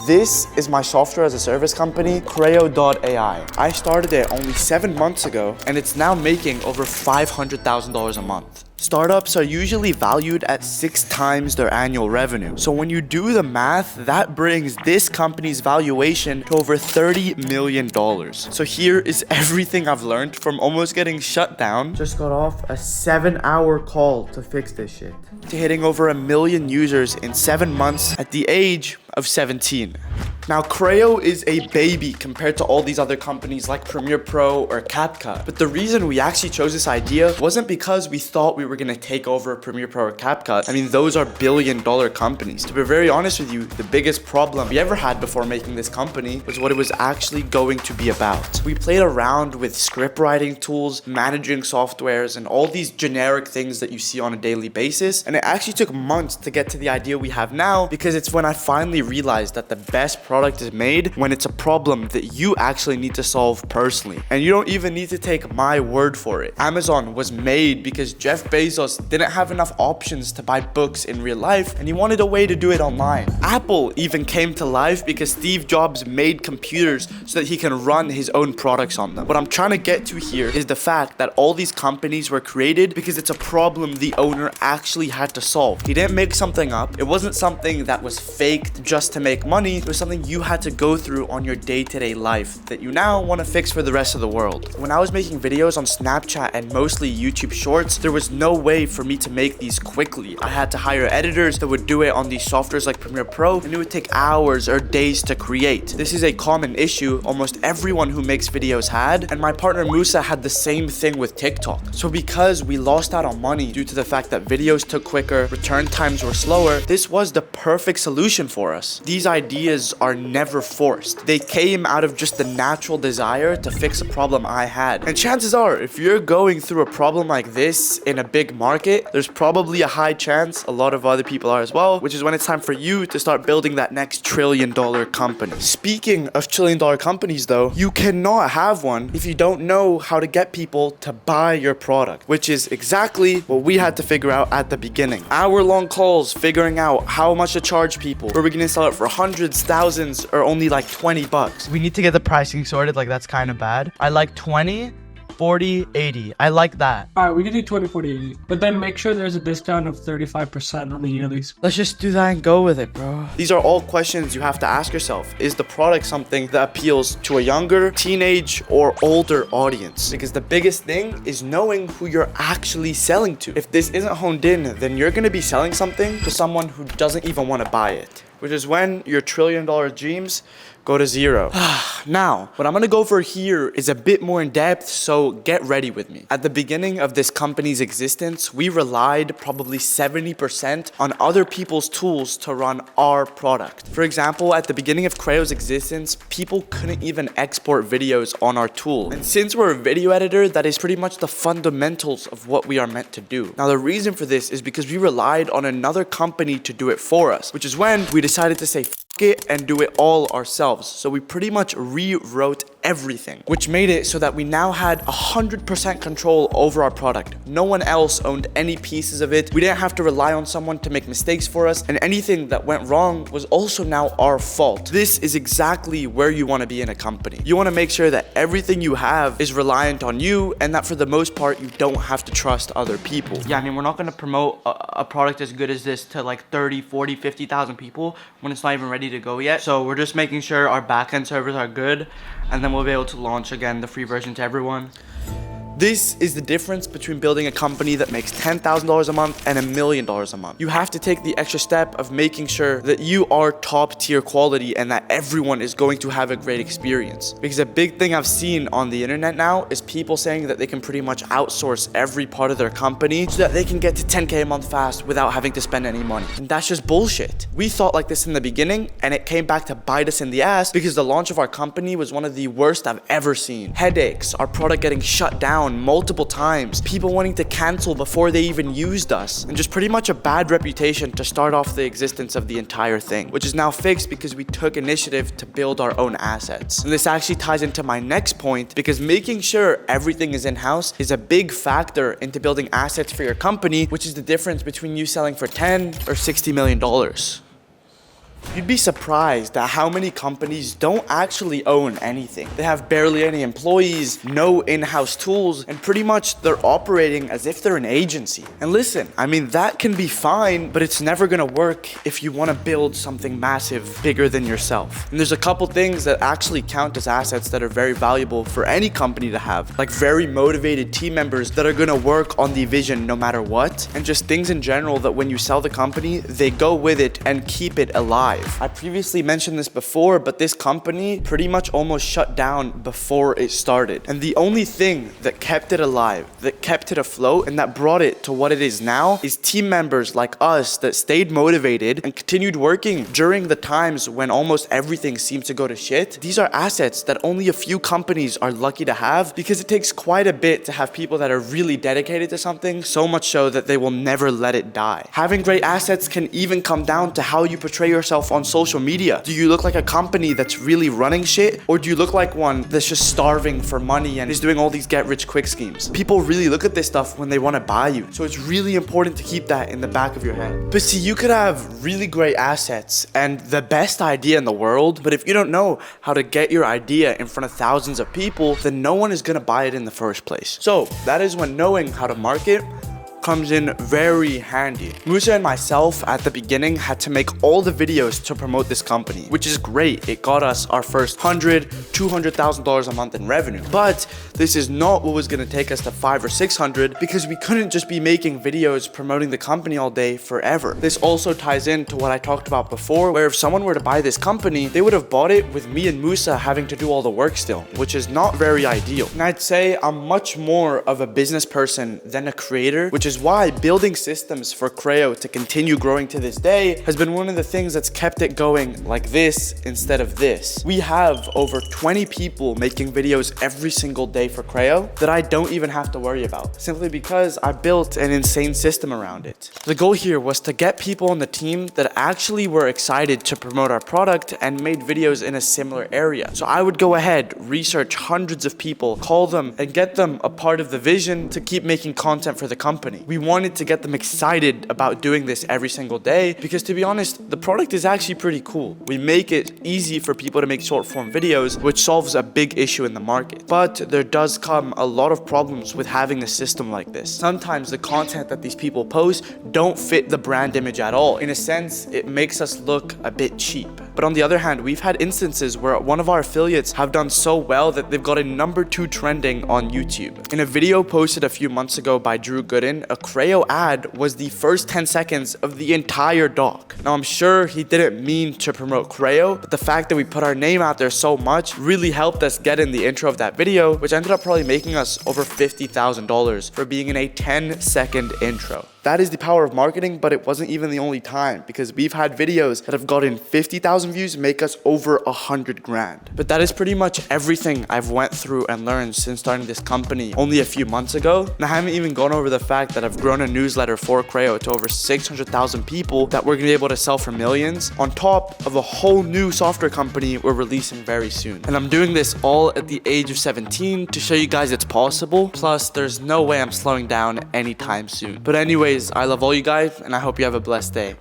This is my software as a service company, Creo.ai. I started it only 7 months ago, and it's now making over $500,000 a month. Startups are usually valued at 6 times their annual revenue. So when you do the math, that brings this company's valuation to over $30 million. So here is everything I've learned from almost getting shut down. Just got off a 7-hour call to fix this shit. To hitting over 1 million users in 7 months at the age of 17. Now, Creo is a baby compared to all these other companies like Premiere Pro or CapCut. But the reason we actually chose this idea wasn't because we thought we were gonna take over Premiere Pro or CapCut. I mean, those are billion-dollar companies. To be very honest with you, the biggest problem we ever had before making this company was what it was actually going to be about. We played around with script writing tools, managing softwares, and all these generic things that you see on a daily basis. And it actually took months to get to the idea we have now, because it's when I finally realized that the best product is made when it's a problem that you actually need to solve personally. And you don't even need to take my word for it. Amazon was made because Jeff Bezos didn't have enough options to buy books in real life, and he wanted a way to do it online. Apple even came to life because Steve Jobs made computers so that he can run his own products on them. What I'm trying to get to here is the fact that all these companies were created because it's a problem the owner actually had to solve. He didn't make something up. It wasn't something that was faked just to make money. It was something you had to go through on your day-to-day life that you now want to fix for the rest of the world. When I was making videos on Snapchat and mostly YouTube Shorts, there was no way for me to make these quickly. I had to hire editors that would do it on these softwares like Premiere Pro, and it would take hours or days to create. This is a common issue almost everyone who makes videos had, and my partner Musa had the same thing with TikTok. So because we lost out on money due to the fact that videos took quicker, return times were slower, this was the perfect solution for us. These ideas are never forced. They came out of just the natural desire to fix a problem I had. And chances are, if you're going through a problem like this in a big market, there's probably a high chance a lot of other people are as well, which is when it's time for you to start building that next trillion-dollar company. Speaking of trillion-dollar companies though, you cannot have one if you don't know how to get people to buy your product, which is exactly what we had to figure out at the beginning. Hour-long calls figuring out how much to charge people. Were we gonna sell it for hundreds, thousands, or only like 20 bucks? We need to get the pricing sorted. Like, that's kind of bad. I like 20, 40, 80. I like that. All right, we can do 20, 40, 80. But then make sure there's a discount of 35% on the yearlies. Let's just do that and go with it, bro. These are all questions you have to ask yourself. Is the product something that appeals to a younger, teenage, or older audience? Because the biggest thing is knowing who you're actually selling to. If this isn't honed in, then you're gonna be selling something to someone who doesn't even want to buy it, which is when your trillion-dollar dreams go to zero. Now, what I'm gonna go for here is a bit more in depth, so get ready with me. At the beginning of this company's existence, we relied probably 70% on other people's tools to run our product. For example, at the beginning of Creo's existence, people couldn't even export videos on our tool. And since we're a video editor, that is pretty much the fundamentals of what we are meant to do. Now, the reason for this is because we relied on another company to do it for us, which is when we decided to say it and do it all ourselves. So we pretty much rewrote everything, which made it so that we now had 100% control over our product. No one else owned any pieces of it. We didn't have to rely on someone to make mistakes for us, and anything that went wrong was also now our fault. This is exactly where you want to be in a company. You want to make sure that everything you have is reliant on you, and that for the most part, you don't have to trust other people. Yeah, I mean, we're not going to promote a product as good as this to like 30, 40, 50,000 people when it's not even ready to go yet. So we're just making sure our backend servers are good, and then we'll be able to launch again the free version to everyone. This is the difference between building a company that makes $10,000 a month and $1 million a month. You have to take the extra step of making sure that you are top tier quality and that everyone is going to have a great experience. Because a big thing I've seen on the internet now is people saying that they can pretty much outsource every part of their company so that they can get to 10K a month fast without having to spend any money. And that's just bullshit. We thought like this in the beginning, and it came back to bite us in the ass because the launch of our company was one of the worst I've ever seen. Headaches, our product getting shut down multiple times, people wanting to cancel before they even used us, and just pretty much a bad reputation to start off the existence of the entire thing, which is now fixed because we took initiative to build our own assets. And this actually ties into my next point, because making sure everything is in-house is a big factor into building assets for your company, which is the difference between you selling for $10 or $60 million. You'd be surprised at how many companies don't actually own anything. They have barely any employees, no in-house tools, and pretty much they're operating as if they're an agency. And listen, I mean, that can be fine, but it's never gonna work if you wanna build something massive, bigger than yourself. And there's a couple things that actually count as assets that are very valuable for any company to have, like very motivated team members that are gonna work on the vision no matter what, and just things in general that when you sell the company, they go with it and keep it alive. I previously mentioned this before, but this company pretty much almost shut down before it started. And the only thing that kept it alive, that kept it afloat, and that brought it to what it is now is team members like us that stayed motivated and continued working during the times when almost everything seemed to go to shit. These are assets that only a few companies are lucky to have because it takes quite a bit to have people that are really dedicated to something, so much so that they will never let it die. Having great assets can even come down to how you portray yourself on social media. Do you look like a company that's really running shit, or do you look like one that's just starving for money and is doing all these get-rich-quick schemes? People really look at this stuff when they want to buy you, so it's really important to keep that in the back of your head. But see, you could have really great assets and the best idea in the world, but if you don't know how to get your idea in front of thousands of people, then no one is going to buy it in the first place. So that is when knowing how to market comes in very handy. Musa and myself at the beginning had to make all the videos to promote this company, which is great. It got us our first $200,000 a month in revenue. But this is not what was going to take us to 500 or 600 because we couldn't just be making videos promoting the company all day forever. This also ties into what I talked about before, where if someone were to buy this company, they would have bought it with me and Musa having to do all the work still, which is not very ideal. And I'd say I'm much more of a business person than a creator, which is why building systems for Creo to continue growing to this day has been one of the things that's kept it going like this instead of this. We have over 20 people making videos every single day for Creo that I don't even have to worry about, simply because I built an insane system around it. The goal here was to get people on the team that actually were excited to promote our product and made videos in a similar area. So I would go ahead, research hundreds of people, call them, and get them a part of the vision to keep making content for the company. We wanted to get them excited about doing this every single day because, to be honest, the product is actually pretty cool. We make it easy for people to make short form videos, which solves a big issue in the market. But there does come a lot of problems with having a system like this. Sometimes the content that these people post don't fit the brand image at all. In a sense, it makes us look a bit cheap. But on the other hand, we've had instances where one of our affiliates have done so well that they've got a #2 trending on YouTube. In a video posted a few months ago by Drew Gooden, a Creo ad was the first 10 seconds of the entire doc. Now, I'm sure he didn't mean to promote Creo, but the fact that we put our name out there so much really helped us get in the intro of that video, which ended up probably making us over $50,000 for being in a 10-second intro. That is the power of marketing, but it wasn't even the only time, because we've had videos that have gotten 50,000 views make us over 100 grand. But that is pretty much everything I've went through and learned since starting this company only a few months ago. And I haven't even gone over the fact that I've grown a newsletter for Creo to over 600,000 people that we're gonna be able to sell for millions, on top of a whole new software company we're releasing very soon. And I'm doing this all at the age of 17 to show you guys it's possible. Plus, there's no way I'm slowing down anytime soon. But anyways, I love all you guys, and I hope you have a blessed day.